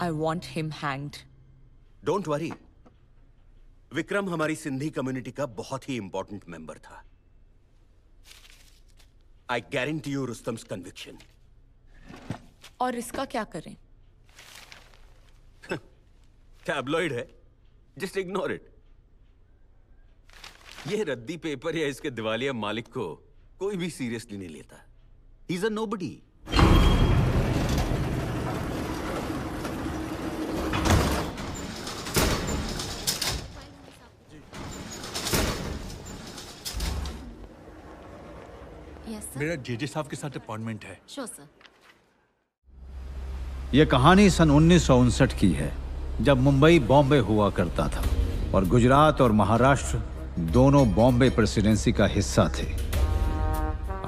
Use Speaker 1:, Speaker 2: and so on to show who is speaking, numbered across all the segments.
Speaker 1: I want him hanged.
Speaker 2: Don't worry. Vikram हमारी Sindhi community का बहुत ही इंपॉर्टेंट मेंबर था. I guarantee you Rustam's conviction.
Speaker 1: और इसका क्या करें?
Speaker 2: टैबलॉइड है. Just ignore it. ये रद्दी पेपर या इसके दिवालिया मालिक को कोई भी सीरियसली नहीं लेता. He's a nobody.
Speaker 3: मेरा जेजे साहब के साथ अपॉइंटमेंट है.
Speaker 4: Sure sir.
Speaker 5: यह कहानी सन 1959 की है, जब मुंबई बॉम्बे हुआ करता था और गुजरात और महाराष्ट्र दोनों बॉम्बे प्रेसिडेंसी का हिस्सा थे.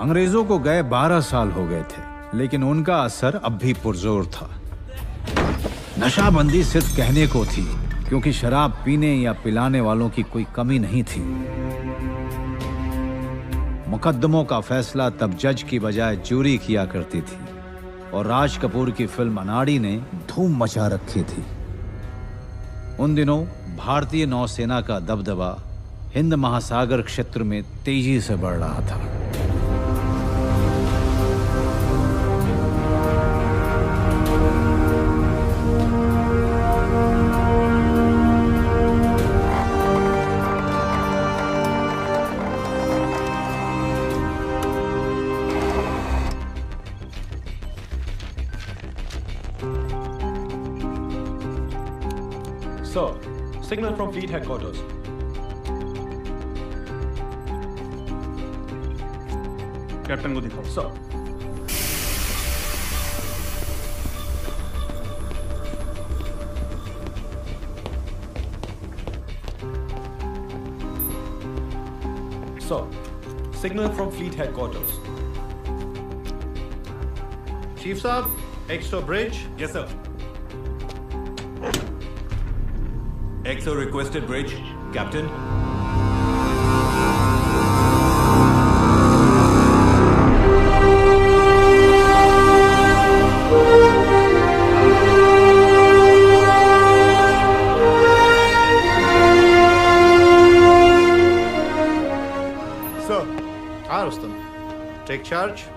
Speaker 5: अंग्रेजों को गए 12 साल हो गए थे, लेकिन उनका असर अब भी पुरजोर था. नशाबंदी सिर्फ कहने को थी, क्योंकि शराब पीने या पिलाने वालों की कोई कमी नहीं थी. मुकद्दमों का फैसला तब जज की बजाय जूरी किया करती थी और राज कपूर की फिल्म अनाड़ी ने धूम मचा रखी थी. उन दिनों भारतीय नौसेना का दबदबा हिंद महासागर क्षेत्र में तेजी से बढ़ रहा था.
Speaker 6: Sir, signal from fleet headquarters.
Speaker 3: Captain को दिखाओ.
Speaker 6: Sir. Sir, signal from fleet headquarters.
Speaker 7: Chief Saab, extra bridge.
Speaker 6: Yes, sir.
Speaker 8: XO requested bridge, Captain.
Speaker 7: Sir, Rustam, take charge.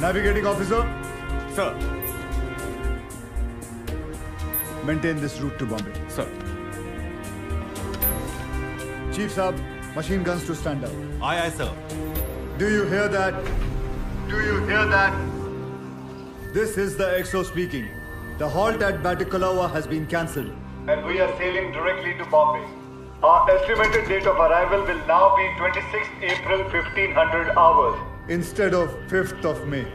Speaker 7: Navigating officer.
Speaker 6: Sir.
Speaker 7: Maintain this route to Bombay.
Speaker 6: Sir.
Speaker 7: Chief Saab, machine guns to stand out.
Speaker 8: Aye, aye, sir.
Speaker 7: Do you hear that? Do you hear that? This is the XO speaking. The halt at Batticaloa has been cancelled.
Speaker 9: And we are sailing directly to Bombay. Our estimated date of arrival will now be 26th April 1500 hours.
Speaker 7: Instead of 5th of May.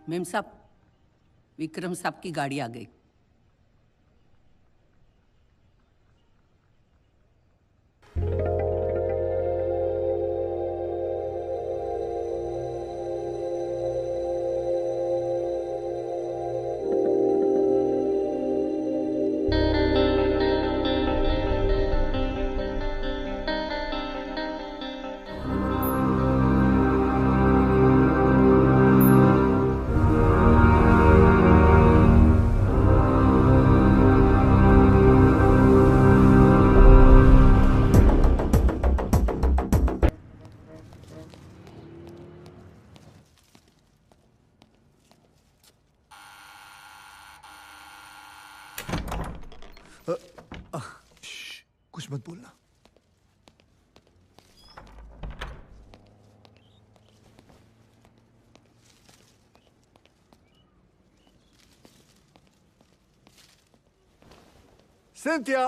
Speaker 10: Ma'am साहब, विक्रम साहब की गाड़ी आ गई.
Speaker 7: कुछ मत बोलना। Cynthia!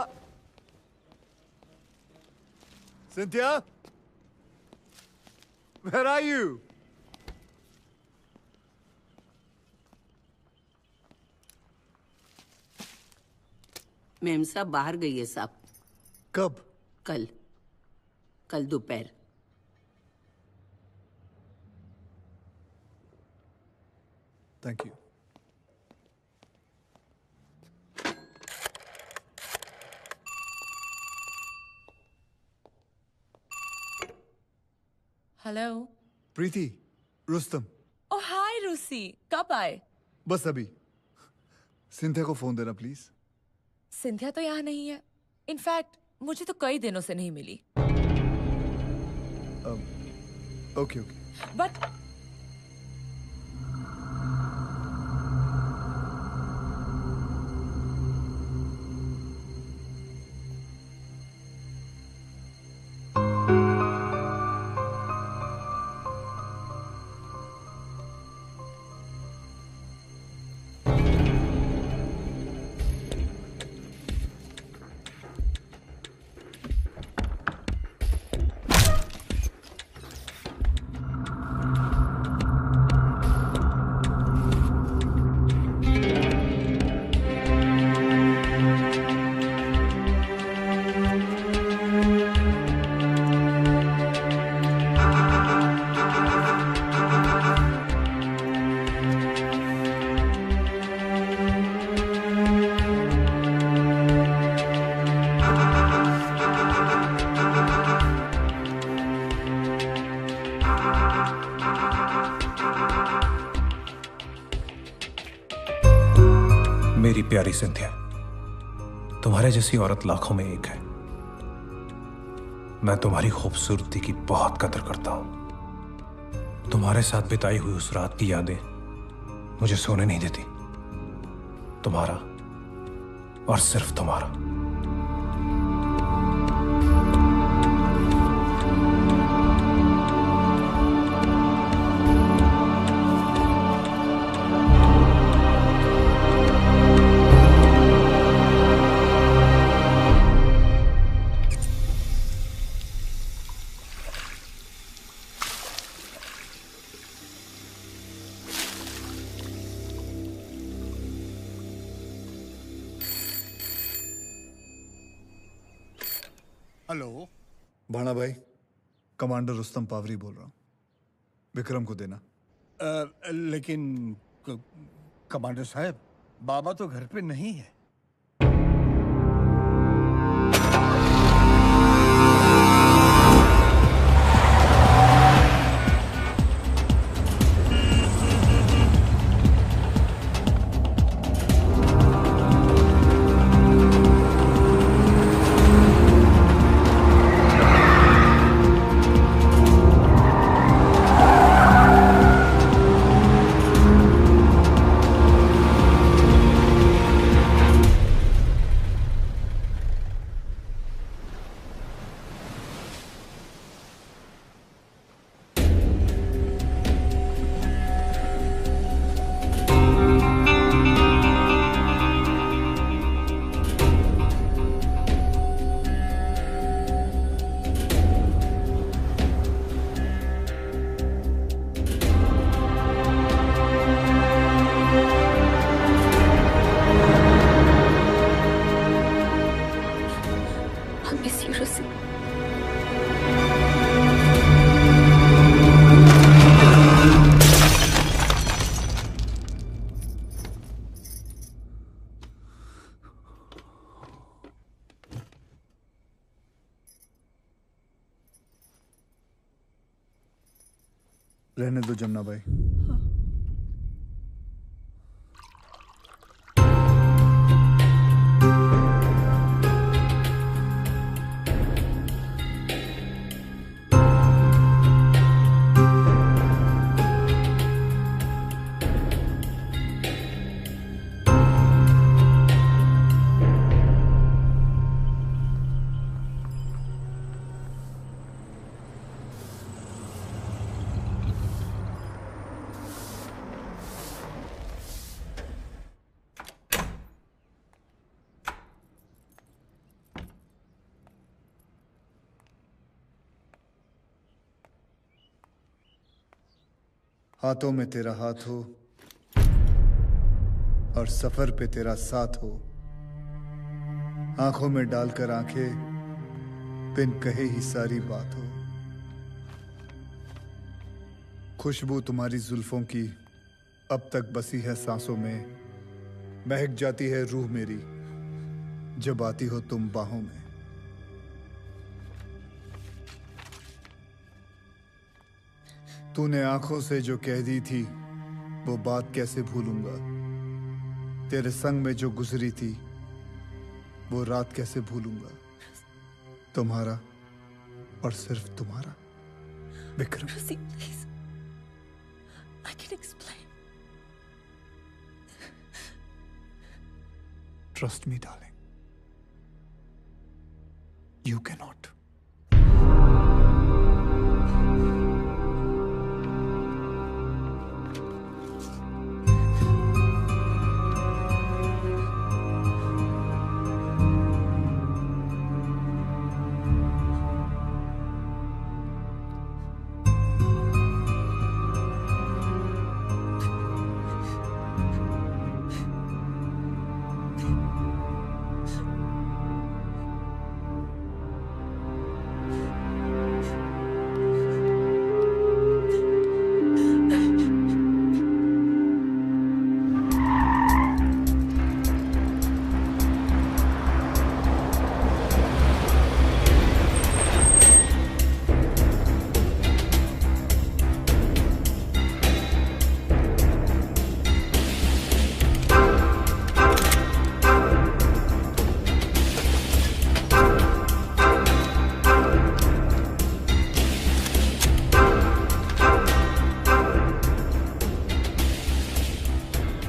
Speaker 7: Cynthia? Where are you?
Speaker 10: Ma'am साहब बाहर गई है साहब।
Speaker 7: कब?
Speaker 10: कल दोपहर।
Speaker 7: Thank you.
Speaker 1: हेलो।
Speaker 7: प्रीति, रुस्तम।
Speaker 1: ओह हाय रूसी, कब आए?
Speaker 7: बस अभी। सिंथिया को फोन देना प्लीज।
Speaker 1: सिंथिया तो यहाँ नहीं है। इनफैक्ट मुझे तो कई दिनों से नहीं मिली।
Speaker 7: ओके।
Speaker 1: बट
Speaker 6: मेरी प्यारी सिंथिया, तुम्हारे जैसी औरत लाखों में एक है। मैं तुम्हारी खूबसूरती की बहुत कदर करता हूं। तुम्हारे साथ बिताई हुई उस रात की यादें मुझे सोने नहीं देती। तुम्हारा और सिर्फ तुम्हारा।
Speaker 7: हेलो भाना भाई, कमांडर रुस्तम पावरी बोल रहा हूँ। विक्रम को देना।
Speaker 4: लेकिन कमांडर साहब, बाबा तो घर पे नहीं है।
Speaker 7: रहने दो जमुना भाई। हाथों में तेरा हाथ हो और सफर पे तेरा साथ हो, आंखों में डालकर आंखें बिन कहे ही सारी बात हो। खुशबू तुम्हारी जुल्फों की अब तक बसी है सांसों में, महक जाती है रूह मेरी जब आती हो तुम बाहों में। तूने आंखों से जो कह दी थी वो बात कैसे भूलूंगा, तेरे संग में जो गुजरी थी वो रात कैसे भूलूंगा। तुम्हारा और सिर्फ तुम्हारा Vikram.
Speaker 1: Rosie, please. I can explain.
Speaker 7: Trust me, darling. You cannot.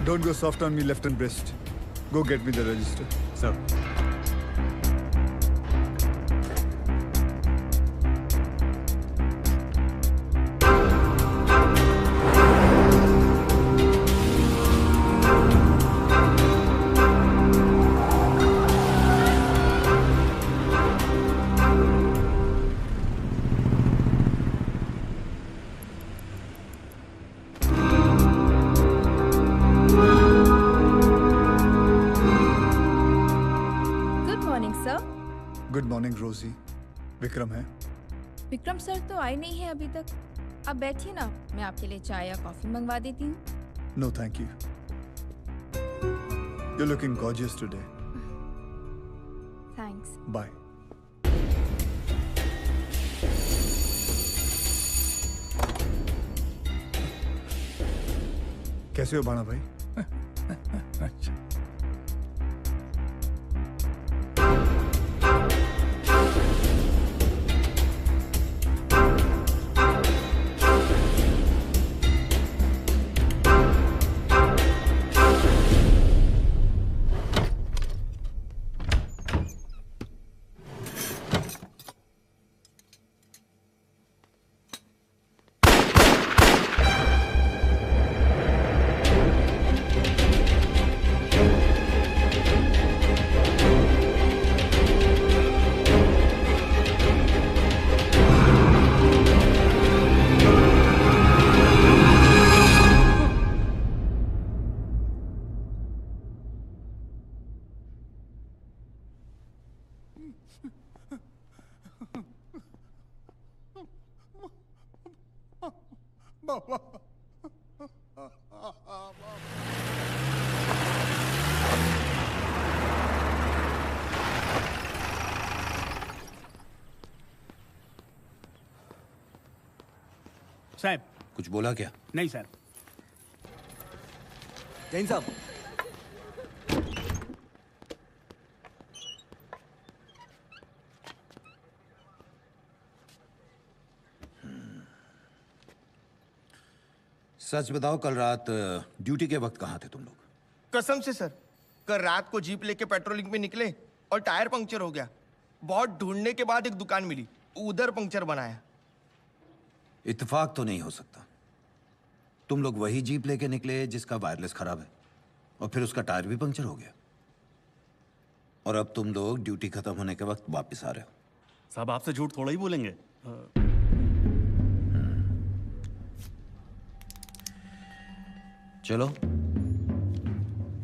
Speaker 7: Don't go soft on me left and breast. Go get me the register.
Speaker 3: Sir.
Speaker 7: Good morning रोजी। विक्रम है?
Speaker 11: विक्रम सर तो आए नहीं है अभी तक। आप बैठिए ना, मैं आपके लिए चाय या कॉफी मंगवा देती हूँ।
Speaker 7: No thank you. You're looking gorgeous today.
Speaker 11: Thanks.
Speaker 7: Bye. कैसे हो बाणा भाई?
Speaker 4: अच्छा।
Speaker 12: साहब
Speaker 5: कुछ बोला क्या?
Speaker 12: नहीं सर।
Speaker 13: जैन साहब,
Speaker 5: सच बताओ, कल रात ड्यूटी के वक्त कहाँ थे तुम लोग?
Speaker 13: कसम से सर, कल रात को जीप लेके पेट्रोलिंग पे निकले और टायर पंक्चर हो गया। बहुत ढूंढने के बाद एक दुकान मिली, उधर पंक्चर बनाया।
Speaker 5: इत्तेफाक तो नहीं हो सकता। तुम लोग वही जीप लेके निकले जिसका वायरलेस खराब है, और फिर उसका टायर भी पंक्चर हो गया, और अब तुम लोग ड्यूटी खत्म होने के वक्त वापस आ रहे हो।
Speaker 3: साहब आपसे झूठ थोड़ा ही बोलेंगे।
Speaker 5: चलो,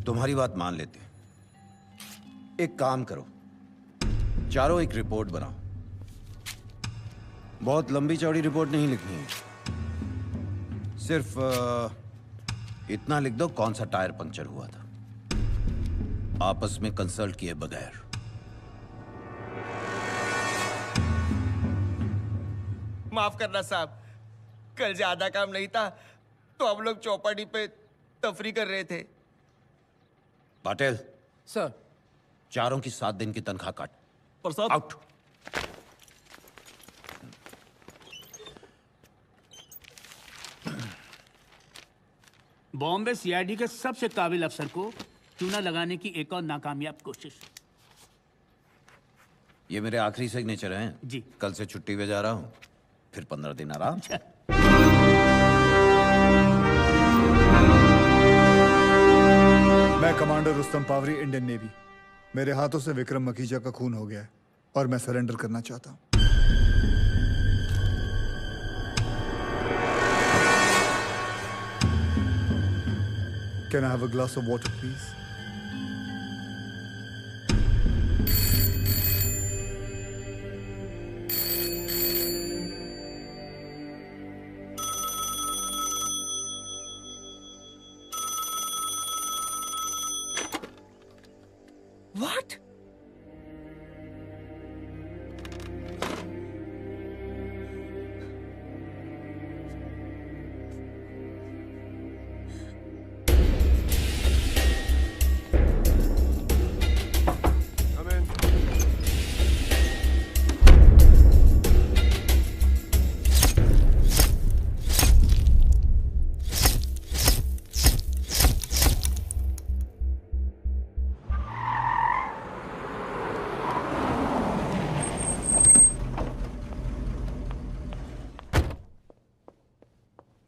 Speaker 5: तुम्हारी बात मान लेते हैं। एक काम करो, चारों एक रिपोर्ट बनाओ। बहुत लंबी चौड़ी रिपोर्ट नहीं लिखनी है, सिर्फ इतना लिख दो कौन सा टायर पंक्चर हुआ था, आपस में कंसल्ट किए बगैर।
Speaker 13: माफ करना साहब, कल ज्यादा काम नहीं था तो हम लोग चौपाटी पे तफरी कर रहे थे।
Speaker 5: पाटिल
Speaker 14: सर,
Speaker 5: चारों की 7 दिन की तनख्वाह काट।
Speaker 3: प्रसाद
Speaker 5: आउट।
Speaker 12: बॉम्बे सीआईडी के सबसे काबिल अफसर को चूना लगाने की एक और नाकामयाब कोशिश।
Speaker 5: ये मेरे आखिरी सिग्नेचर हैं
Speaker 12: जी।
Speaker 5: कल से छुट्टी पे जा रहा हूं, फिर 15 दिन आराम।
Speaker 7: मैं commander Rustom Pavri, Indian navy. मेरे हाथों से विक्रम मखीजा का खून हो गया है और मैं सरेंडर करना चाहता हूं। Can I have a glass of water, please?
Speaker 1: What?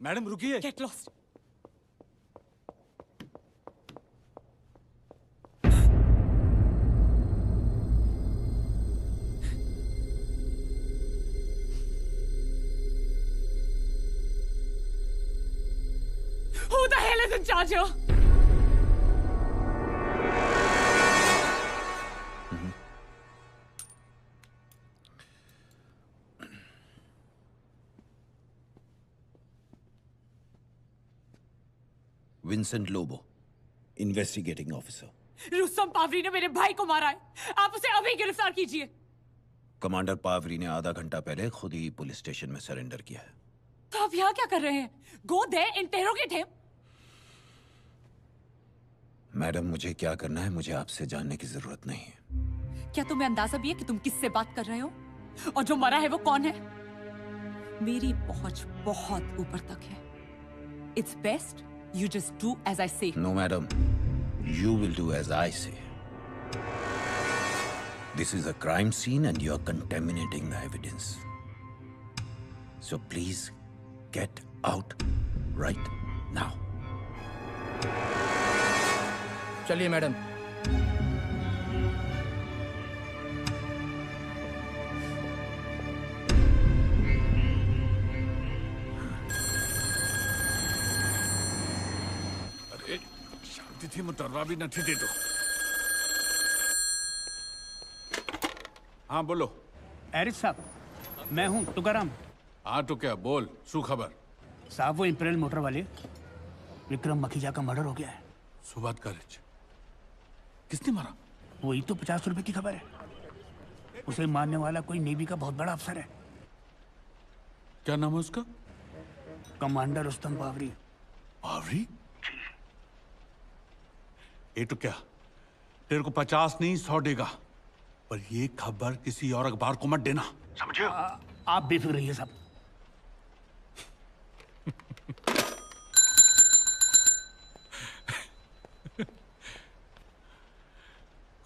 Speaker 3: Madam रुकिए।
Speaker 1: Get lost. Who the hell is in charge here?
Speaker 5: Vincent Lobo, investigating officer.
Speaker 1: Rustom Pavri ने मेरे भाई को मारा है, आप उसे अभी गिरफ्तार कीजिए।
Speaker 5: कमांडर पावरी ने आधा घंटा पहले खुद ही पुलिस स्टेशन में सरेंडर किया है।
Speaker 1: तो आप यहाँ क्या कर रहे हैं? Go there, interrogate him.
Speaker 5: Madam, मुझे क्या करना है मुझे आपसे जानने की जरूरत नहीं है।
Speaker 1: क्या तुम्हें अंदाजा भी है कि तुम किससे बात कर रहे हो? और जो मरा है वो कौन है? मेरी पहुंच बहुत ऊपर तक है। It's best you just do as I say.
Speaker 5: No, madam. You will do as I say. This is a crime scene and you are contaminating the evidence. So please get out right now.
Speaker 14: चलिए madam.
Speaker 3: थी मुतर्रा भी न थी दे दो। हाँ बोलो।
Speaker 12: Eris साहब, मैं हूँ तुकाराम।
Speaker 3: हाँ तो क्या बोल, शू खबर?
Speaker 12: साहब, वो इंपीरियल मोटर वाले विक्रम मखीजा का मर्डर हो गया है।
Speaker 3: सुबात कॉलेज। किसने मारा?
Speaker 12: वही तो 50 रुपए की खबर है। उसे मारने वाला कोई नेवी का बहुत बड़ा अफसर है।
Speaker 3: क्या नाम है उसका?
Speaker 12: कमांडर रुस्तम पावरी।
Speaker 3: पावरी? ये तो क्या, तेरे को 50 नहीं 100 देगा, पर ये खबर किसी और अखबार को मत देना, समझे?
Speaker 12: आप बेफिक्र रहिए साहब।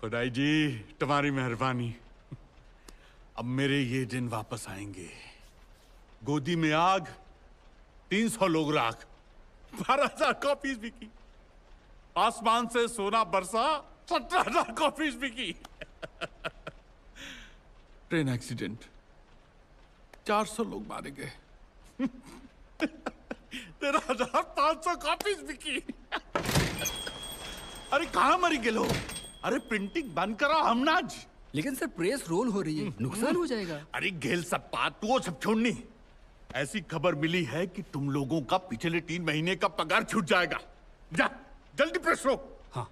Speaker 3: खुदाई जी तुम्हारी मेहरबानी। अब मेरे ये दिन वापस आएंगे। गोदी में आग, 300 लोग राख, 12,000 कॉपीज बिकी। आसमान से सोना बरसा, 17,000 कॉपीज बिकी। ट्रेन एक्सीडेंट, 400 लोग मारे गए। 13,500 कॉपीज बिकी। अरे कहाँ मरी गेलो? अरे प्रिंटिंग बंद करो हम नाज।
Speaker 14: लेकिन सर प्रेस रोल हो रही है, नुकसान हो जाएगा।
Speaker 3: अरे गेल सब बात वो सब छोड़नी। ऐसी खबर मिली है कि तुम लोगों का पिछले 3 महीने का पगार छूट जाएगा। जा जल्दी प्रेस रो।
Speaker 12: हाँ।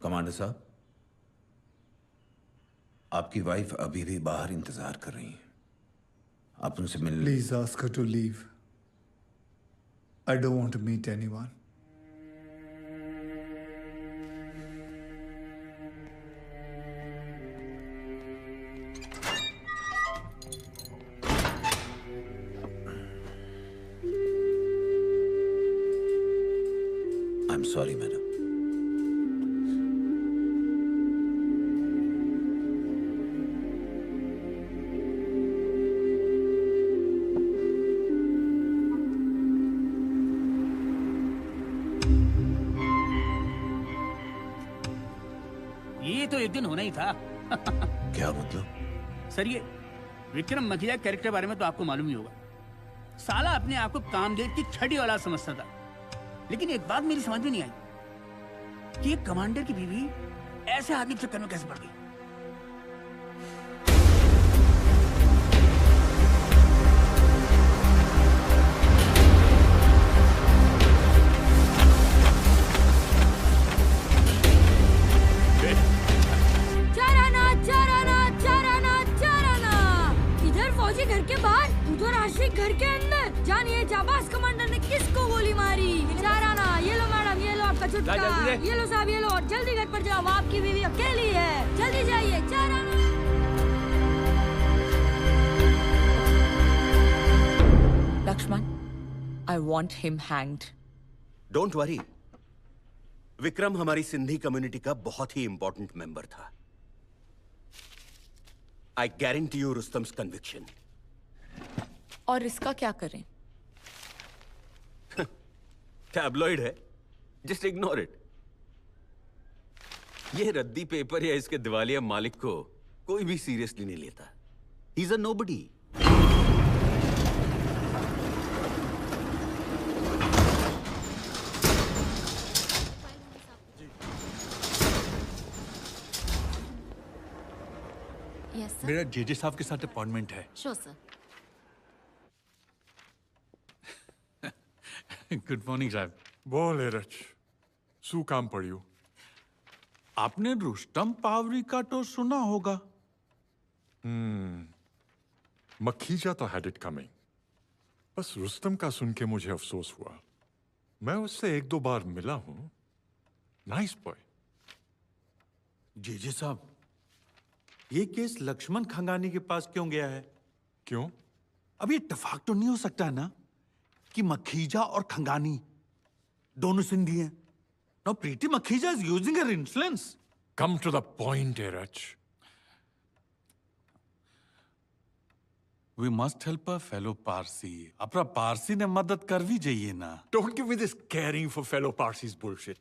Speaker 2: कमांडर साहब, आपकी वाइफ अभी भी बाहर इंतजार कर रही है। आप उनसे मिल
Speaker 7: please ask her to leave. I don't want to meet anyone.
Speaker 2: I am sorry madam.
Speaker 12: ये तो एक दिन होना ही था।
Speaker 2: क्या मतलब?
Speaker 12: सर ये विक्रम मखिया कैरेक्टर के बारे में तो आपको मालूम ही होगा। साला अपने आप को कामदेव की छठी औलाद समझता था। लेकिन एक बात मेरी समझ में नहीं आई कि एक कमांडर की बीवी ऐसे आदमी के चक्कर में कैसे पड़ गई।
Speaker 15: घर के बाहर, उधर आशिक घर के अंदर। जानिए जाबाज कमांडर ने किसको गोली मारी। चाराना, ये लो मैडम, ये लो आपका चुटका। ये लो साहब, ये लो। जल्दी घर पर जाओ, आपकी बीवी अकेली है। जल्दी जाइए। चाराना।
Speaker 1: Laxman, I want him hanged.
Speaker 2: Don't worry, Vikram हमारी सिंधी कम्युनिटी का बहुत ही इंपॉर्टेंट मेंबर था। I guarantee you Rustom's conviction.
Speaker 1: और इसका क्या करें?
Speaker 2: टैबलॉइड है, जस्ट इग्नोर इट। ये रद्दी पेपर या इसके दिवालिया मालिक को कोई भी सीरियसली नहीं लेता। He is a nobody.
Speaker 3: मेरा जेजे साहब के साथ अपॉइंटमेंट है।
Speaker 16: Sure sir.
Speaker 3: गुड मॉर्निंग साहब।
Speaker 17: बोल एरच, શું કામ પડ્યું?
Speaker 3: आपने रुस्तम पावरी का तो सुना होगा।
Speaker 17: मखीजा तो had it coming। बस रुस्तम का सुन के मुझे अफसोस हुआ। मैं उससे 1-2 बार मिला हूं। Nice boy.
Speaker 3: जेजे साहब, ये केस लक्ष्मण खंगानी के पास क्यों गया है?
Speaker 17: क्यों?
Speaker 3: अब ये इत्तेफाक तो नहीं हो सकता है ना कि मखीजा और खंगानी दोनों सिंधी हैं? Now Preeti Makhija is using her influence.
Speaker 17: Come to the point, Erach.
Speaker 3: We must help a fellow Parsi. अपना पारसी ने मदद कर भी जाइए ना।
Speaker 17: Don't give me this caring for fellow Parsis bullshit.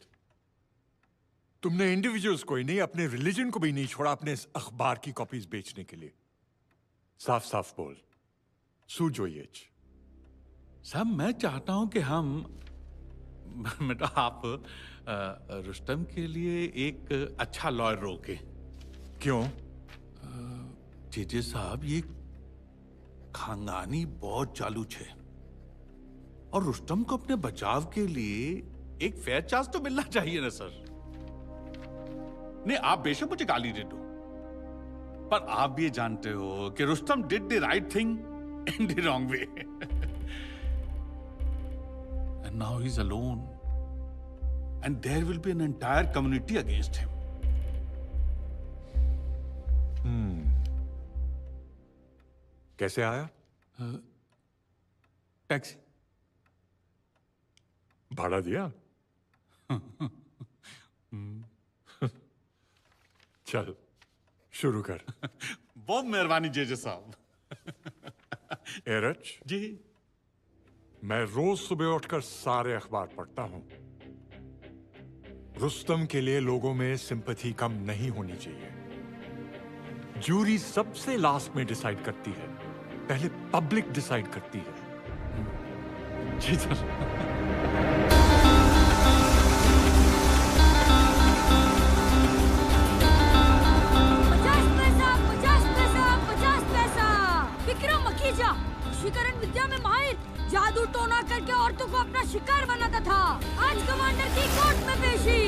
Speaker 17: तुमने इंडिविजुअल्स को ही नहीं, अपने रिलीजन को भी नहीं छोड़ा अपने इस अखबार की कॉपीज बेचने के लिए। साफ साफ बोल, सूझो ये।
Speaker 3: साहब मैं चाहता हूं कि हम बेटा आप रुस्तम के लिए एक अच्छा लॉयर रोके।
Speaker 17: क्यों?
Speaker 3: जेजे साहब, ये खानदानी बहुत चालू है और रुस्तम को अपने बचाव के लिए एक फेयर चांस तो मिलना चाहिए ना सर। नहीं, आप बेशक मुझे गाली दे दो, पर आप भी जानते हो कि Rustam did the right thing in the wrong way. And now he's alone. And there will be an entire community against him.
Speaker 17: कैसे आया?
Speaker 3: टैक्सी।
Speaker 17: भाड़ा दिया? चल शुरू कर।
Speaker 3: बहुत मेहरबानी जेजे साहब।
Speaker 17: एरच
Speaker 3: जी,
Speaker 17: मैं रोज सुबह उठकर सारे अखबार पढ़ता हूं। रुस्तम के लिए लोगों में सिंपैथी कम नहीं होनी चाहिए। जूरी सबसे लास्ट में डिसाइड करती है, पहले पब्लिक डिसाइड करती है। जी सर।
Speaker 15: 50 पैसा, 50 पैसा, 50 पैसा। विक्रम मखीजा वशीकरण विद्या में माहिर, जादू टोना करके औरतों को अपना शिकार बनाता था। आज कमांडर की कोर्ट में पेशी।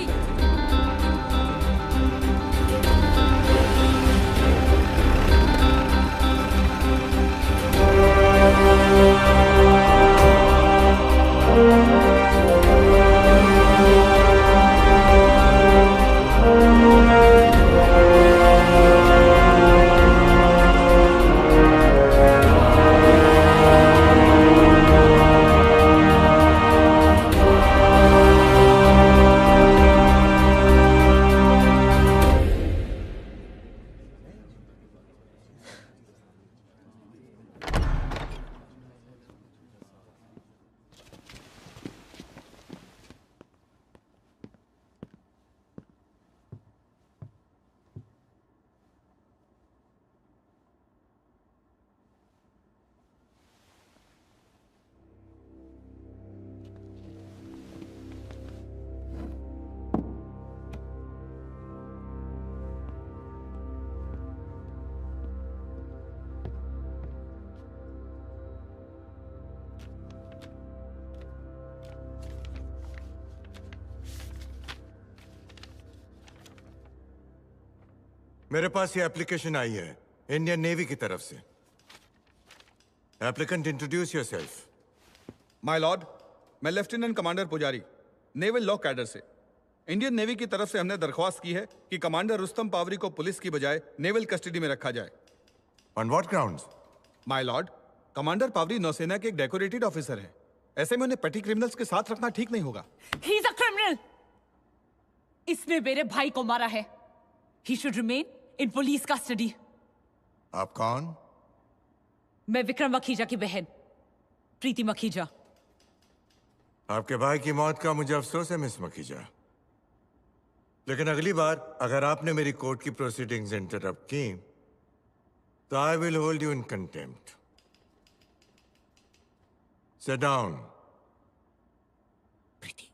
Speaker 16: मेरे पास ये एप्लीकेशन आई है इंडियन नेवी की तरफ से। Applicant, introduce yourself.
Speaker 18: My lord, मैं लेफ्टिनेंट कमांडर पुजारी, नेवल लॉ कैडर से। इंडियन नेवी की तरफ से हमने दरख्वास्त की है कि कमांडर रुस्तम पावरी को पुलिस की बजाय नेवल कस्टडी में रखा जाए।
Speaker 16: On what grounds?
Speaker 18: My lord, commander Pavri नौसेना के एक डेकोरेटेड ऑफिसर हैं। ऐसे में उन्हें पेटी क्रिमिनल्स के साथ रखना ठीक नहीं होगा।
Speaker 1: He is a criminal. इसने मेरे भाई को मारा है। He should remain in police custody.
Speaker 16: आप कौन?
Speaker 1: मैं विक्रम मखीजा की बहन प्रीति मखीजा।
Speaker 16: आपके भाई की मौत का मुझे अफसोस है मिस मखीजा, लेकिन अगली बार अगर आपने मेरी कोर्ट की प्रोसीडिंग्स इंटरप्ट की तो I will hold you in contempt. Sit down.
Speaker 1: Preeti,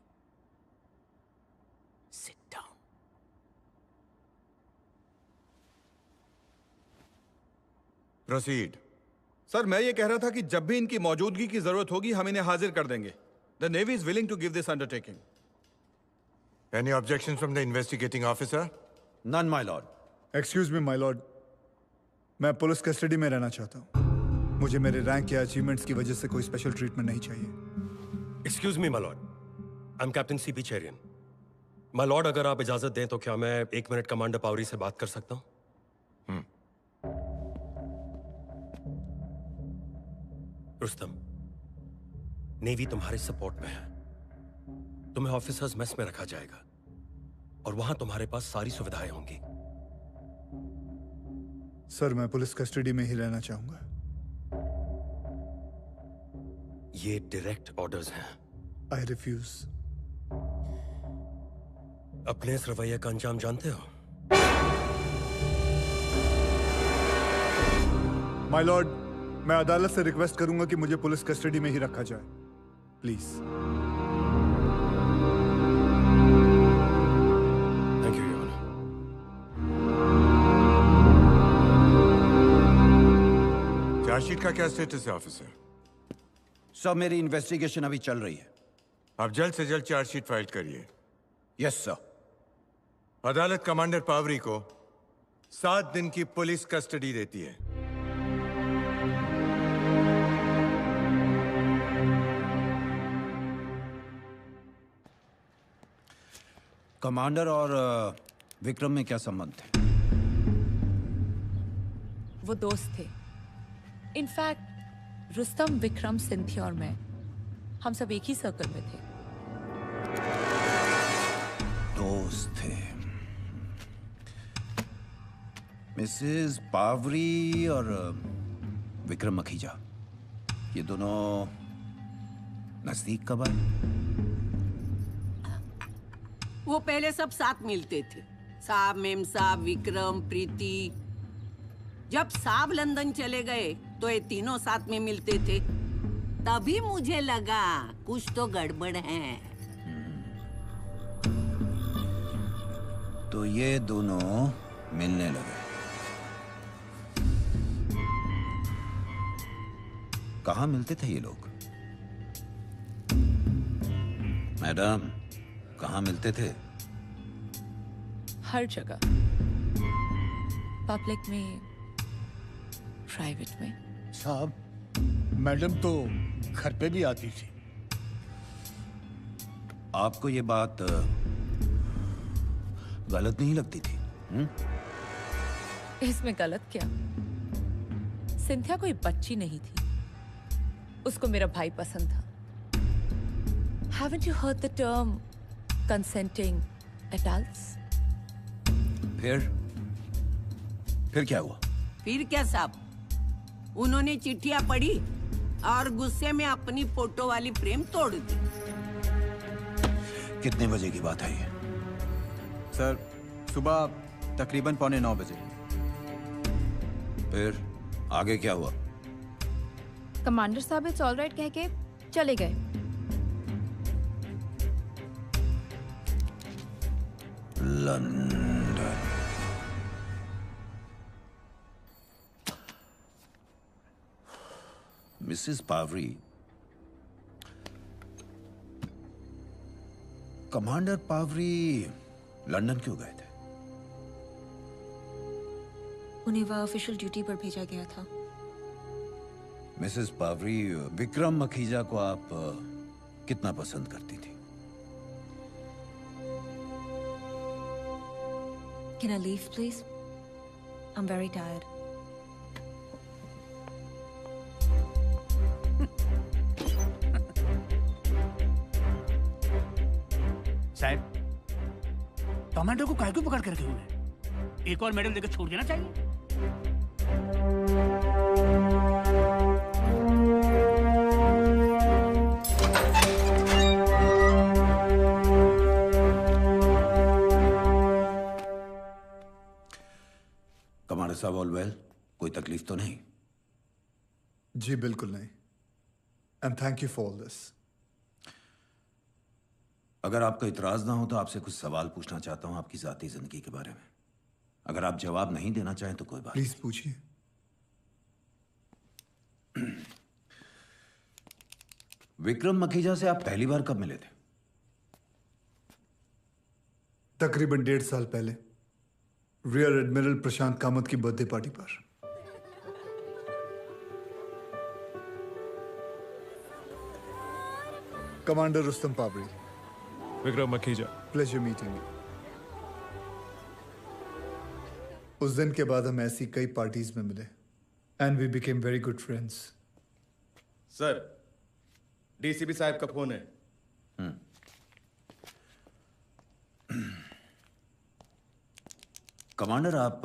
Speaker 1: sit down.
Speaker 16: Proceed.
Speaker 18: Sir, मैं ये कह रहा था कि जब भी इनकी मौजूदगी की जरूरत होगी हम इन्हें हाजिर कर देंगे। The navy is willing to give this undertaking.
Speaker 16: Any objections from the investigating officer?
Speaker 18: None, my lord.
Speaker 7: Excuse me my lord, मैं पुलिस कस्टडी में रहना चाहता हूँ। मुझे मेरे रैंक या अचीवमेंट्स की वजह से कोई स्पेशल ट्रीटमेंट नहीं चाहिए।
Speaker 19: Excuse me my Lord, I am captain CP Cherian. My Lord, अगर आप इजाजत दें तो क्या मैं 1 मिनट कमांडर पावरी से बात कर सकता हूँ? रुस्तम, नेवी तुम्हारे सपोर्ट में है। तुम्हें ऑफिसर्स मेस में रखा जाएगा और वहां तुम्हारे पास सारी सुविधाएं होंगी।
Speaker 7: सर, मैं पुलिस कस्टडी में ही रहना चाहूंगा।
Speaker 19: ये डायरेक्ट ऑर्डर्स हैं।
Speaker 7: I refuse.
Speaker 19: अपने इस रवैये का अंजाम जानते हो?
Speaker 7: माय लॉर्ड, मैं अदालत से रिक्वेस्ट करूंगा कि मुझे पुलिस कस्टडी में ही रखा जाए, please.
Speaker 19: Thank you your honour.
Speaker 16: Chargesheet का क्या स्टेटस है ऑफिसर?
Speaker 5: सर, मेरी इन्वेस्टिगेशन अभी चल रही है।
Speaker 16: आप जल्द से जल्द चार्जशीट फाइल करिए।
Speaker 5: Yes sir.
Speaker 16: अदालत कमांडर पावरी को 7 दिन की पुलिस कस्टडी देती है।
Speaker 5: कमांडर और विक्रम में क्या संबंध थे?
Speaker 1: वो दोस्त थे। इनफैक्ट रुस्तम, विक्रम, सिंथी और मैं, हम सब एक ही सर्कल में थे।
Speaker 5: दोस्त थे। मिसेस पावरी और विक्रम मखीजा, ये दोनों नजदीक कब आए?
Speaker 10: वो पहले सब साथ मिलते थे, साहब, मेम साहब, विक्रम, प्रीति। जब साहब लंदन चले गए तो ये तीनों साथ में मिलते थे। तभी मुझे लगा कुछ तो गड़बड़ है।
Speaker 5: तो ये दोनों मिलने लगे। कहाँ मिलते थे ये लोग? मैडम, कहाँ मिलते थे?
Speaker 1: हर जगह, पब्लिक में, प्राइवेट में।
Speaker 4: साहब, मैडम तो घर पे भी आती थी।
Speaker 5: आपको ये बात गलत नहीं लगती थी?
Speaker 1: इसमें गलत क्या? सिंथिया कोई बच्ची नहीं थी, उसको मेरा भाई पसंद था। Haven't you heard the term consenting adults?
Speaker 5: फिर क्या हुआ?
Speaker 10: फिर क्या साहब, उन्होंने चिट्ठियां पढ़ी और गुस्से में अपनी फोटो वाली फ्रेम तोड़ दी।
Speaker 5: कितने बजे की बात है ये?
Speaker 20: सर, सुबह तकरीबन 8:45 बजे।
Speaker 5: फिर आगे क्या हुआ?
Speaker 11: कमांडर साहब इट्स ऑल राइट कह के चले गए।
Speaker 5: London. Mrs Pavri, commander Pavri London क्यों गए थे?
Speaker 21: उन्हें वह ऑफिशियल ड्यूटी पर भेजा गया था।
Speaker 5: मिसेस पावरी, विक्रम मखीजा को आप कितना पसंद करती थी?
Speaker 21: Can I leave, please? I'm very tired.
Speaker 12: साहब, टमाटो को काहे को पकड़ कर रखे हुए हैं? एक और मैडम देकर छोड़ देना चाहिए।
Speaker 5: कमांडर साहब, ऑल वेल? कोई तकलीफ तो नहीं?
Speaker 7: जी बिल्कुल नहीं। And thank you for all this.
Speaker 5: अगर आपका इतराज ना हो तो आपसे कुछ सवाल पूछना चाहता हूं आपकी जाती जिंदगी के बारे में। अगर आप जवाब नहीं देना चाहें तो कोई बात
Speaker 7: प्लीज पूछिए।
Speaker 5: विक्रम मखीजा से आप पहली बार कब मिले थे?
Speaker 7: तकरीबन 1.5 साल पहले, रियर एडमिरल प्रशांत कामत की बर्थडे पार्टी पर। Commander Rustom Pavri.
Speaker 6: Vikram Makhija.
Speaker 7: Pleasure meeting you. उस दिन के बाद हम ऐसी कई पार्टीज में मिले and we became very good friends.
Speaker 13: Sir, DCP साहब का फोन है।
Speaker 5: कमांडर, आप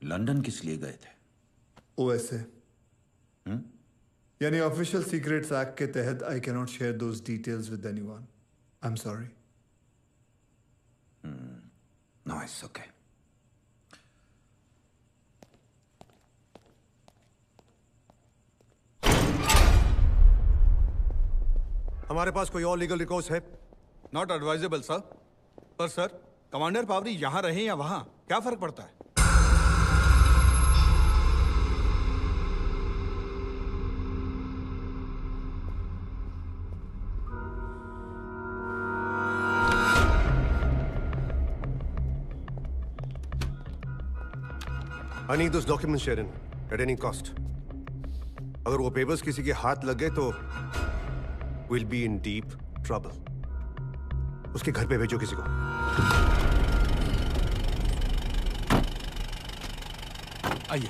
Speaker 5: लंदन किस लिए गए थे?
Speaker 7: ओएसए, यानी ऑफिशियल सीक्रेट्स एक्ट के तहत I can not share those details with anyone. I am sorry.
Speaker 5: No, it's okay.
Speaker 18: हमारे पास कोई और लीगल रिकॉर्ड्स है? Not advisable sir. पर सर, कमांडर पावरी यहां रहे या वहां, क्या फर्क पड़ता है?
Speaker 2: I need those documents, Sharon, at any cost. अगर वो पेपर्स किसी के हाथ लग गए तो we'll be in deep trouble. उसके घर पे भेजो किसी को।
Speaker 18: आइए।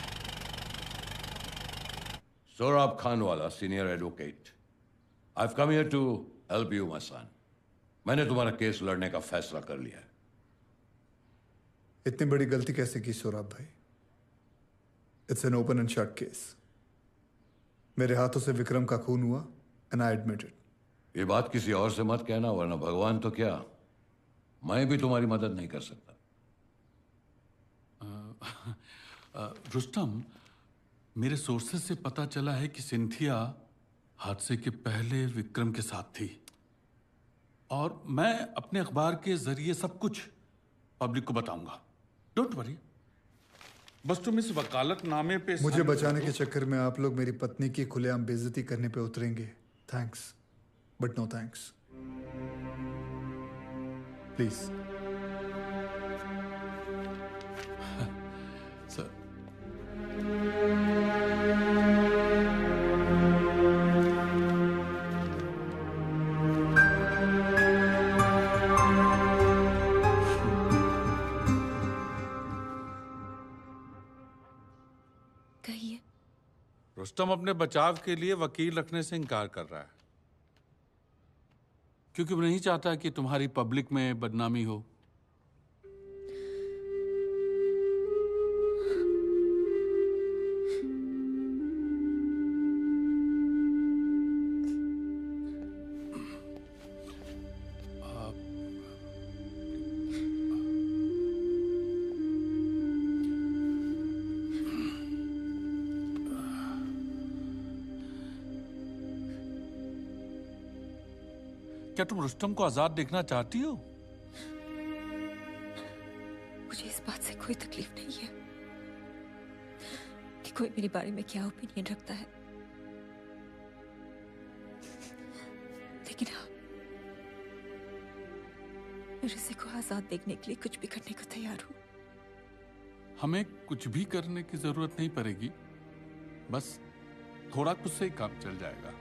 Speaker 22: Sohrab Khanwala, senior advocate. I've come here to help you, my son. मैंने तुम्हारा केस लड़ने का फैसला कर लिया है।
Speaker 7: इतनी बड़ी गलती कैसे की सोराब भाई? It's an open and shut case. मेरे हाथों से विक्रम का खून हुआ एंड आई एडमिट इट।
Speaker 22: ये बात किसी और से मत कहना, वरना भगवान तो क्या मैं भी तुम्हारी मदद नहीं कर सकता।
Speaker 3: रुस्तम, मेरे सोर्सेस से पता चला है कि सिंथिया हादसे के पहले विक्रम के साथ थी, और मैं अपने अखबार के जरिए सब कुछ पब्लिक को बताऊंगा। डोंट वरी, बस तुम इस वकालतनामे पे
Speaker 7: मुझे बचाने के चक्कर में आप लोग मेरी पत्नी की खुलेआम बेइज्जती करने पे उतरेंगे। Thanks but no thanks. Please.
Speaker 3: Sir,
Speaker 11: कहिए।
Speaker 3: रुस्तम अपने बचाव के लिए वकील रखने से इनकार कर रहा है, क्योंकि वो नहीं चाहता कि तुम्हारी पब्लिक में बदनामी हो। क्या तुम रुस्तम को आजाद देखना चाहती हो?
Speaker 21: मुझे इस बात से कोई तकलीफ नहीं है कि कोई मेरे बारे में क्या ओपिनियन रखता है, लेकिन हाँ, मैं रिसी को आजाद देखने के लिए कुछ भी करने को तैयार हूं।
Speaker 3: हमें कुछ भी करने की जरूरत नहीं पड़ेगी, बस थोड़ा कुछ से ही काम चल जाएगा।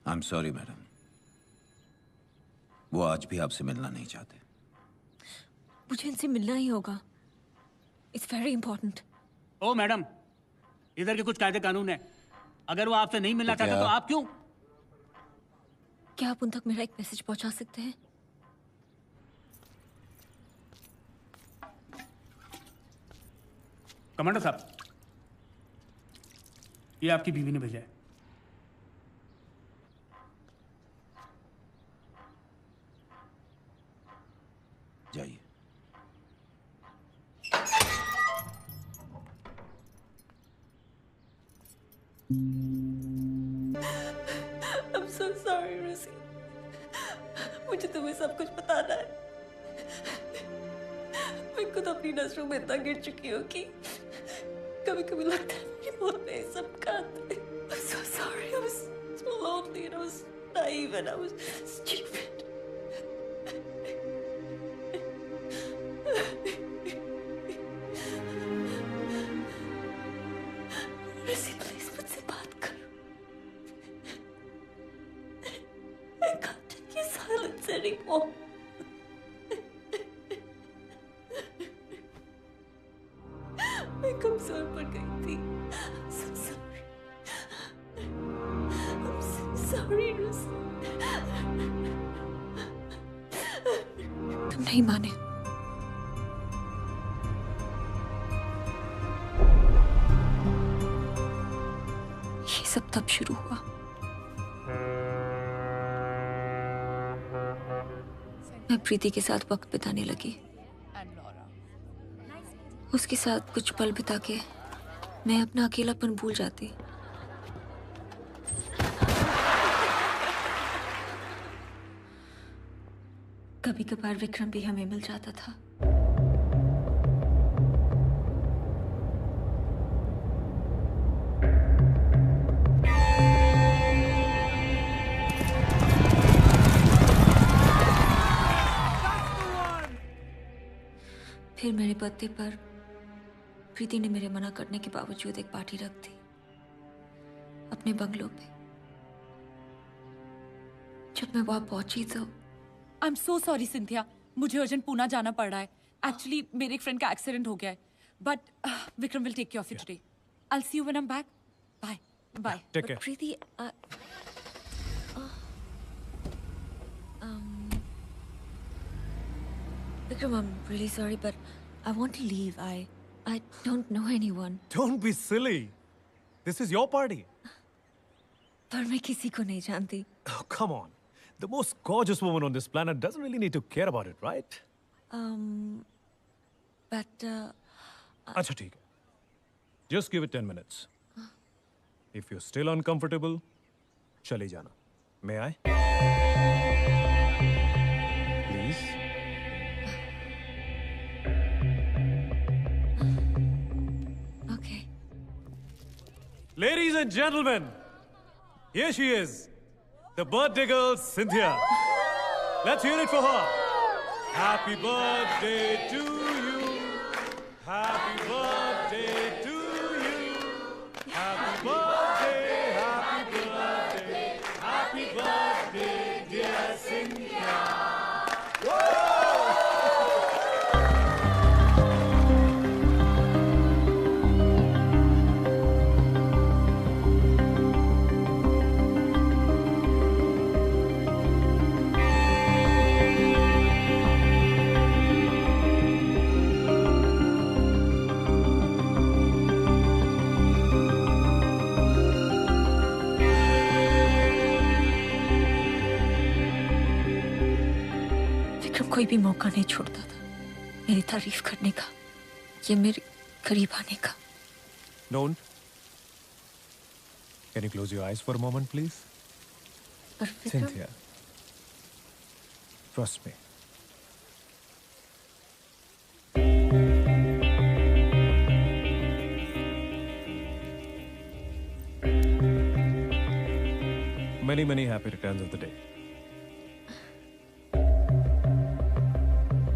Speaker 5: आई एम सॉरी मैडम, वो आज भी आपसे मिलना नहीं चाहते।
Speaker 21: मुझे इनसे मिलना ही होगा। It's very important.
Speaker 12: Oh madam, इधर के कुछ कायदे कानून है। अगर वो आपसे नहीं मिलना चाहता तो आप क्यों?
Speaker 21: क्या आप उन तक मेरा एक मैसेज पहुंचा सकते हैं?
Speaker 12: कमांडर साहब, ये आपकी बीवी ने भेजा है।
Speaker 5: जाइए।
Speaker 21: I'm so sorry, Rosie. मुझे तुम्हें सब कुछ बताना है। मैं खुद अपनी नजरों में इतना गिर चुकी हूँ कि कभी-कभी लगता है मेरी मौत में सब काट है। I'm so sorry. I was so lonely and I was naive and I was stupid. Rosie, please मुझसे बात करो। I can't take your silence anymore. कमजोर पड़ गई थी। So sorry. I'm so sorry, Rustam.
Speaker 8: तुम नहीं माने। ये सब तब शुरू हुआ मैं प्रीति के साथ वक्त बिताने लगी। उसके साथ कुछ पल बिता के मैं अपना अकेलापन भूल जाती। कभी कभार विक्रम भी हमें मिल जाता था। फिर मेरे बर्थडे पर प्रीति ने मेरे मना करने के बावजूद एक पार्टी रख दी अपने बंगलो पे। जब मैं वहां पहुंची तो
Speaker 1: I am so sorry Cynthia, मुझे अर्जेंट पूना जाना पड़ रहा है। एक्चुअली मेरे एक फ्रेंड का एक्सीडेंट हो गया है, but Vikram will take care of you today. I will see you when I am back. Bye bye.
Speaker 6: Take care.
Speaker 8: Preeti Vikram, I'm really sorry, but I want to leave. I don't know anyone.
Speaker 6: Don't be silly. This is your party.
Speaker 8: पर मैं किसी को नहीं जानती।
Speaker 6: Oh, come on. The most gorgeous woman on this planet doesn't really need to care about it, right?
Speaker 8: But
Speaker 6: अच्छा ठीक है. Just give it 10 minutes. If you're still uncomfortable, चले जाना. May I? Please.
Speaker 8: Okay.
Speaker 6: Ladies and gentlemen, here she is, the birthday girl, Cynthia. Let's hear it for her. Happy birthday to you. Happy birthday to you. Happy birthday, happy birthday, happy birthday, dear Cynthia.
Speaker 8: कोई भी मौका नहीं छोड़ता था मेरी तारीफ करने का, ये मेरे करीब आने का।
Speaker 6: Don't. Can you close your eyes for a moment, please? Cynthia, trust me. Many, many happy returns of the day.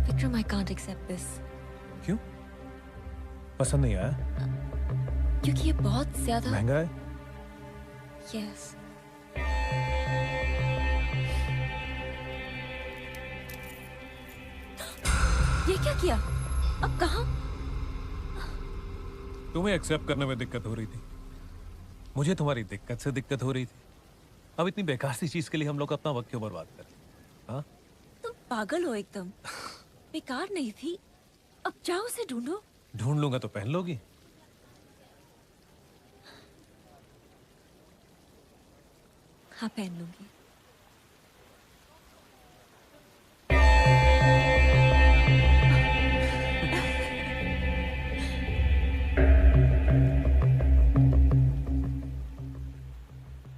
Speaker 8: Vikram, I can't accept this.
Speaker 6: क्यों? पसंद नहीं आया?
Speaker 8: क्योंकि ये बहुत ज्यादा
Speaker 6: महंगा है?
Speaker 8: Yes. ये क्या किया? अब कहाँ?
Speaker 6: तुम्हें एक्सेप्ट करने में दिक्कत हो रही थी, मुझे तुम्हारी दिक्कत से दिक्कत हो रही थी। अब इतनी बेकार सी चीज के लिए हम लोग अपना वक्त क्यों बर्बाद करें? हाँ?
Speaker 8: तुम पागल हो एकदम। बेकार नहीं थी, अब जाओ उसे ढूंढो।
Speaker 6: ढूंढ लूंगा तो पहन लोगी।
Speaker 8: हाँ पहन लूंगी।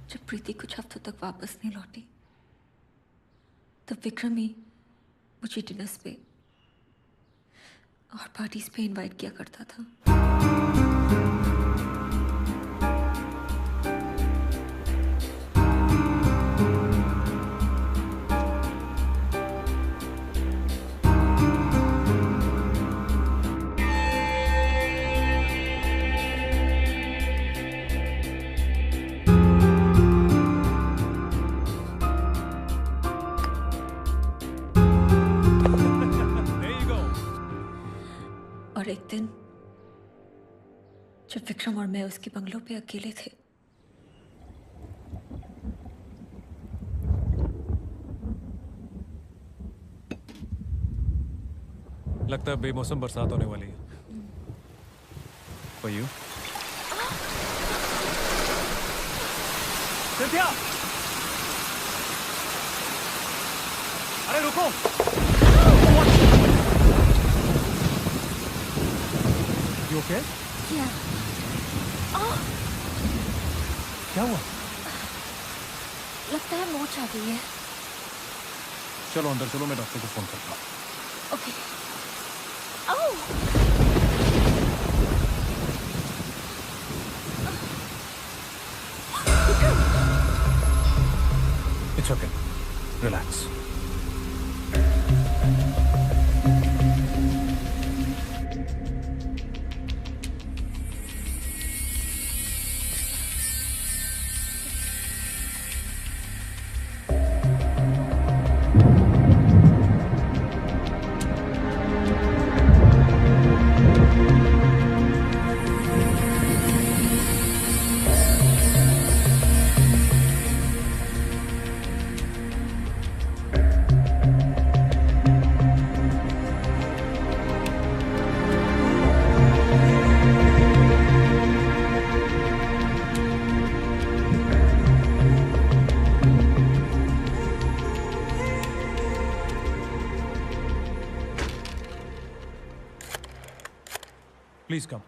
Speaker 8: जब प्रीति कुछ हफ्तों तक वापस नहीं लौटी तब विक्रम ही मुझे डिनर्स पे और पार्टीज पे इनवाइट किया करता था। और एक दिन जब विक्रम और मैं उसके बंगलों पे अकेले थे।
Speaker 6: लगता है बेमौसम बरसात होने वाली है। For you?
Speaker 18: सिंथिया! अरे रुको! You okay?
Speaker 8: Yeah.
Speaker 6: क्या हुआ?
Speaker 8: लगता है मोच आ गई है।
Speaker 6: चलो अंदर चलो, मैं डॉक्टर को फोन करता हूँ।
Speaker 8: Okay.
Speaker 6: It's okay. Relax. Please come.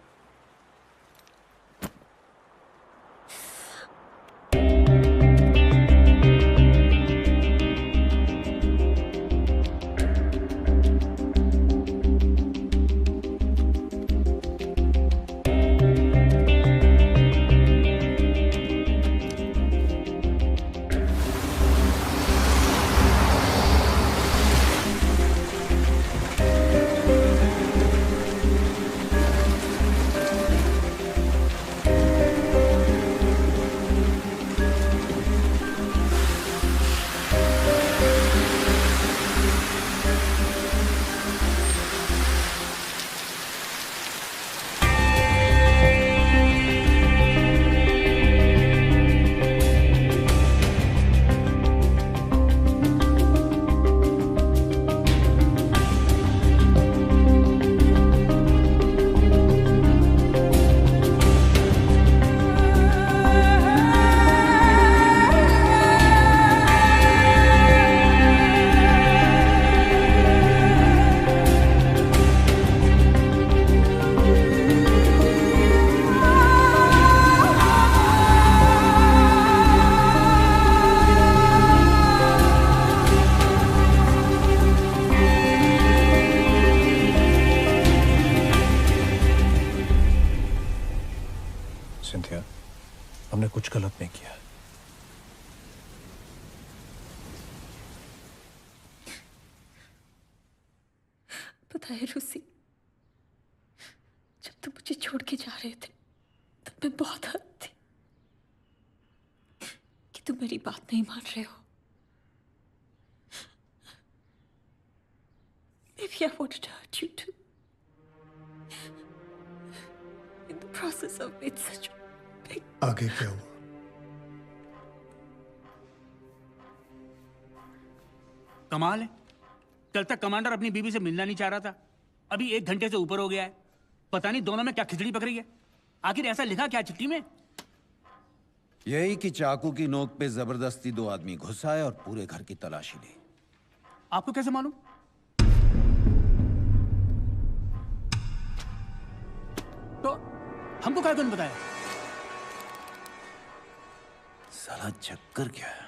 Speaker 6: Cynthia, हमने कुछ गलत नहीं किया।
Speaker 8: पता है रूसी, जब तुम मुझे छोड़ के जा रहे थे तब मैं बहुत हद थी कि तुम मेरी बात नहीं मान रहे हो। Maybe I wanted to hurt you too. In the process of made such a big...
Speaker 7: आगे क्या हुआ?
Speaker 12: कमाल है, कल तक कमांडर अपनी बीवी से मिलना नहीं चाह रहा था, अभी 1 घंटे से ऊपर हो गया है। पता नहीं दोनों में क्या खिचड़ी पक रही है। आखिर ऐसा लिखा क्या चिट्ठी में?
Speaker 5: यही कि चाकू की नोक पे जबरदस्ती 2 आदमी घुस आए और पूरे घर की तलाशी ली।
Speaker 12: आपको कैसे मालूम? तो हमको क्या कौन बताया?
Speaker 5: साला चक्कर क्या है?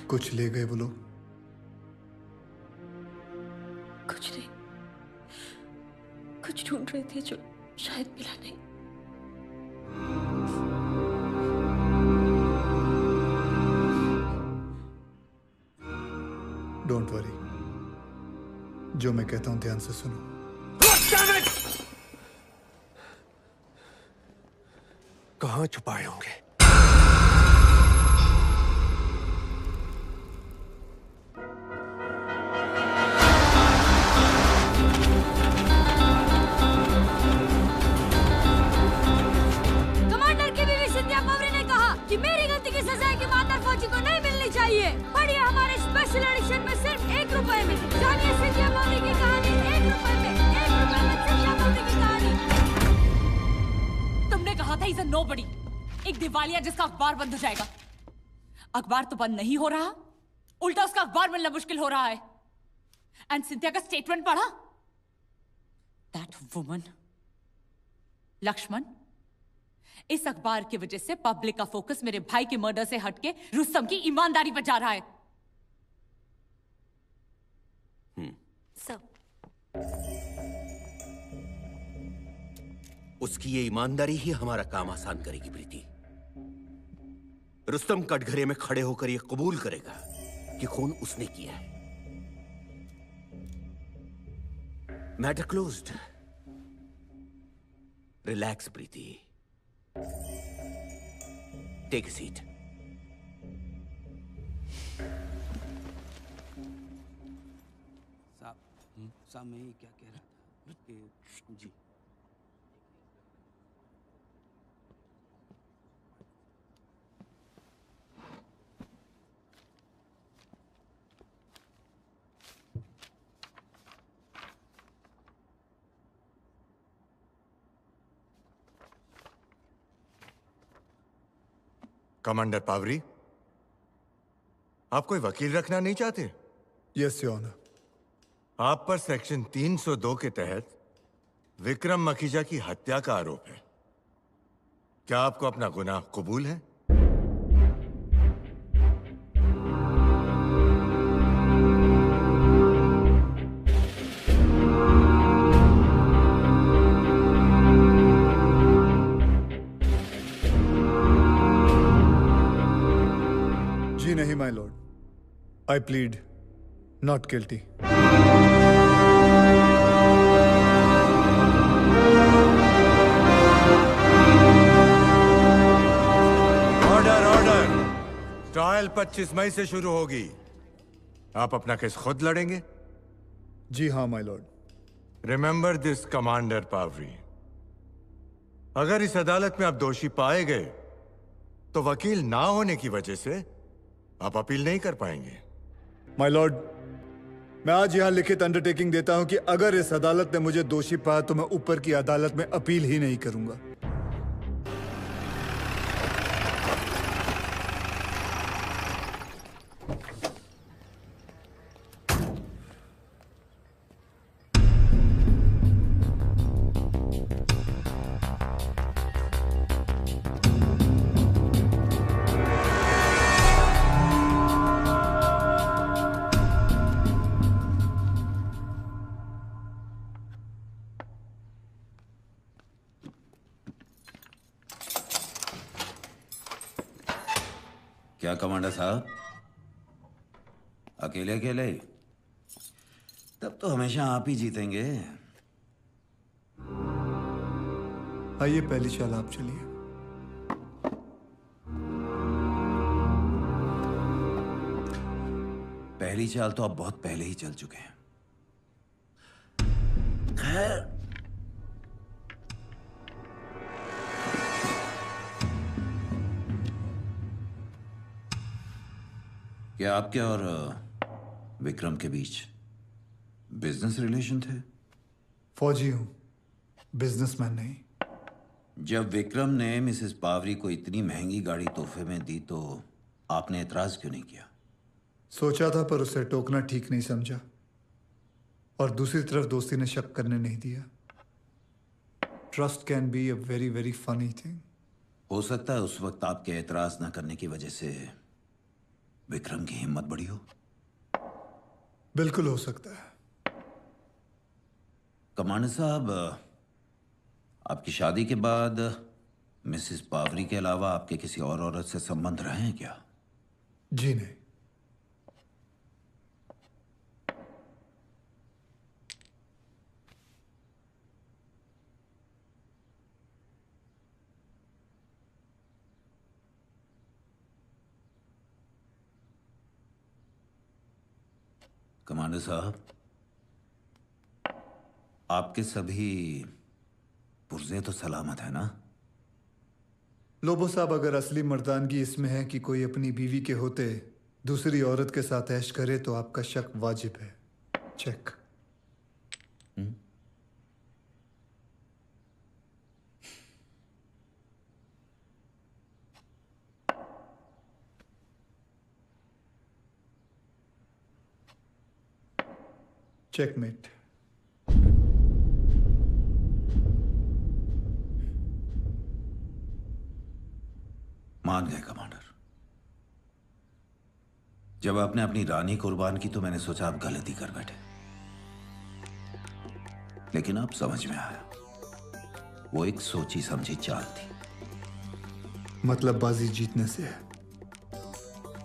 Speaker 7: कुछ ले गए वो लोग?
Speaker 8: कुछ नहीं, कुछ ढूंढ रहे थे जो शायद मिला नहीं।
Speaker 7: डोंट वरी, जो मैं कहता हूं ध्यान से सुनो।
Speaker 2: कहां छुपाए होंगे?
Speaker 15: कि मेरी गलती की सजा की मातर फौजी को नहीं मिलनी चाहिए। पढ़िए हमारे स्पेशल एडिशन में सिर्फ ₹1 में। जानिए सिंधिया मोदी की कहानी ₹1 में। ₹1 में सिंधिया मोदी की कहानी।
Speaker 1: तुमने कहा था इसे नोबडी, एक दिवालिया जिसका अखबार बंद हो जाएगा। अखबार तो बंद नहीं हो रहा, उल्टा उसका अखबार मिलना मुश्किल हो रहा है। एंड सिंथिया का स्टेटमेंट पढ़ा? दैट वुमन लक्ष्मण, इस अखबार की वजह से पब्लिक का फोकस मेरे भाई के मर्डर से हटके रुस्तम की ईमानदारी पर जा रहा है।
Speaker 9: उसकी ये ईमानदारी ही हमारा काम आसान करेगी प्रीति। रुस्तम कटघरे में खड़े होकर ये कबूल करेगा कि खून उसने किया है। Matter closed. Relax Preeti, take a seat.
Speaker 12: साहब मैं ये क्या कह रहा था कि जी
Speaker 16: कमांडर पावरी, आप कोई वकील रखना नहीं चाहते?
Speaker 7: Yes your honour.
Speaker 16: आप पर सेक्शन 302 के तहत विक्रम मखीजा की हत्या का आरोप है। क्या आपको अपना गुनाह कबूल है?
Speaker 7: जी नहीं my Lord, I plead not guilty.
Speaker 16: Order order. Trial 25 मई से शुरू होगी। आप अपना केस खुद लड़ेंगे?
Speaker 7: जी हाँ my lord.
Speaker 16: Remember this commander Pavri, अगर इस अदालत में आप दोषी पाए गए तो वकील ना होने की वजह से आप अपील नहीं कर पाएंगे।
Speaker 7: माय लॉर्ड, मैं आज यहां लिखित अंडरटेकिंग देता हूं कि अगर इस अदालत ने मुझे दोषी पाया तो मैं ऊपर की अदालत में अपील ही नहीं करूंगा।
Speaker 5: क्या कमांडर साहब, अकेले अकेले? तब तो हमेशा आप ही जीतेंगे।
Speaker 7: आइए पहली चाल आप चलिए।
Speaker 5: पहली चाल तो आप बहुत पहले ही चल चुके हैं। खैर, क्या आपके और विक्रम के बीच बिजनेस रिलेशन थे?
Speaker 7: फौजी हूं, बिजनेसमैन नहीं।
Speaker 5: जब विक्रम ने मिसेस पावरी को इतनी महंगी गाड़ी तोहफे में दी तो आपने एतराज क्यों नहीं किया?
Speaker 7: सोचा था पर उसे टोकना ठीक नहीं समझा, और दूसरी तरफ दोस्ती ने शक करने नहीं दिया। Trust can be a very very funny thing.
Speaker 5: हो सकता है उस वक्त आपके एतराज न करने की वजह से विक्रम की हिम्मत बढ़ी हो।
Speaker 7: बिल्कुल हो सकता है।
Speaker 5: कमांडर साहब, आपकी शादी के बाद मिसेस पावरी के अलावा आपके किसी और औरत से संबंध रहे हैं क्या?
Speaker 7: जी नहीं।
Speaker 5: कमांडर साहब, आपके सभी पुर्जे तो सलामत है ना?
Speaker 7: लोबो साहब, अगर असली मर्दानगी इसमें है कि कोई अपनी बीवी के होते दूसरी औरत के साथ ऐश करे तो आपका शक वाजिब है। चेक। चेकमेट।
Speaker 14: मान गए कमांडर। जब आपने अपनी रानी कुर्बान की तो मैंने सोचा आप गलती कर बैठे, लेकिन अब समझ में आया वो एक सोची समझी चाल थी।
Speaker 7: मतलब बाजी जीतने से है,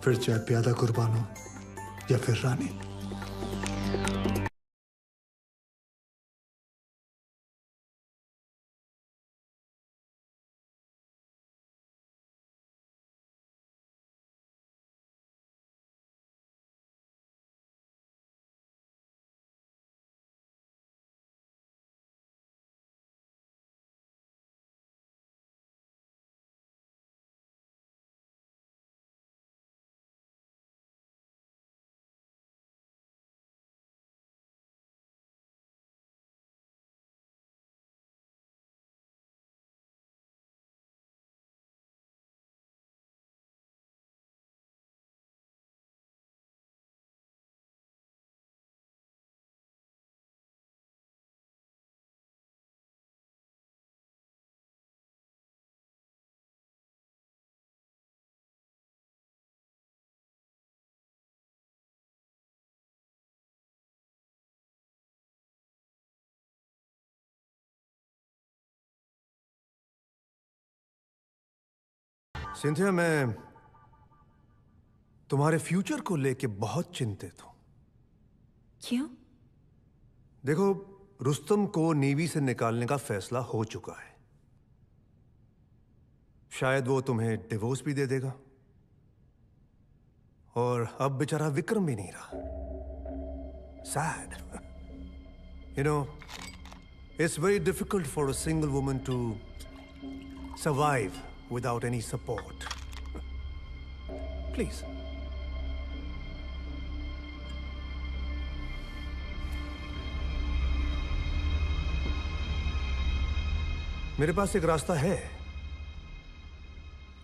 Speaker 7: फिर चाहे प्यादा कुर्बान हो या फिर रानी।
Speaker 2: सिंथिया, मैं तुम्हारे फ्यूचर को लेके बहुत चिंतित हूं।
Speaker 8: क्यों?
Speaker 2: देखो, रुस्तम को नेवी से निकालने का फैसला हो चुका है। शायद वो तुम्हें डिवोर्स भी दे देगा, और अब बेचारा विक्रम भी नहीं रहा। Sad. You know, it's very difficult for a single woman to survive without any support. Please. मेरे पास एक रास्ता है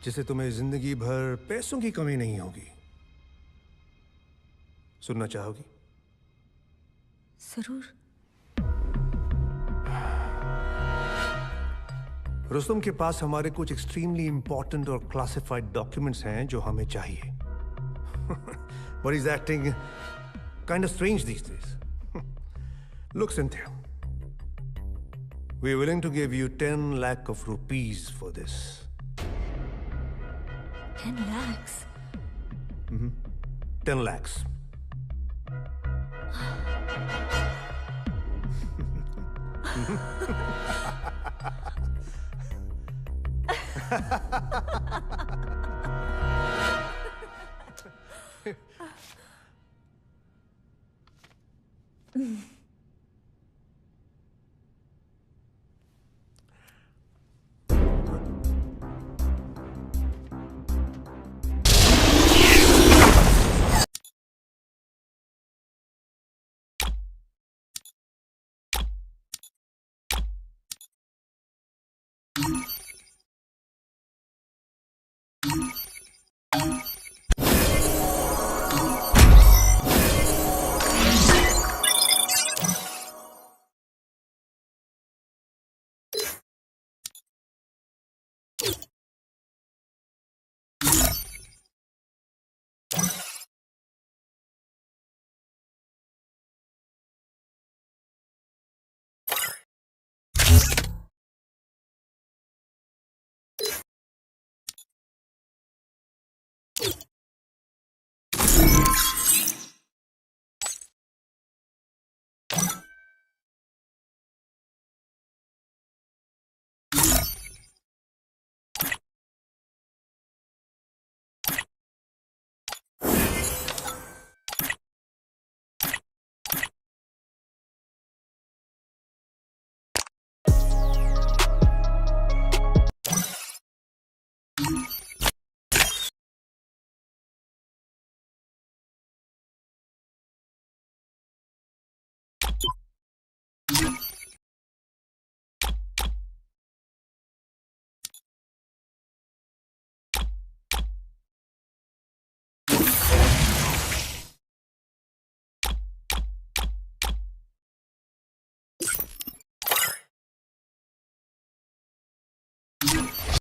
Speaker 2: जिसे तुम्हें जिंदगी भर पैसों की कमी नहीं होगी। सुनना चाहोगी?
Speaker 8: जरूर।
Speaker 2: रुस्तम के पास हमारे कुछ एक्सट्रीमली इंपॉर्टेंट और क्लासिफाइड डॉक्यूमेंट्स हैं जो हमें चाहिए। But he's acting kind of strange these days. Look, Cynthia, we're willing to give you 10 lakh of rupees for this.
Speaker 8: 10 lakhs?
Speaker 2: 10 lakhs.
Speaker 17: You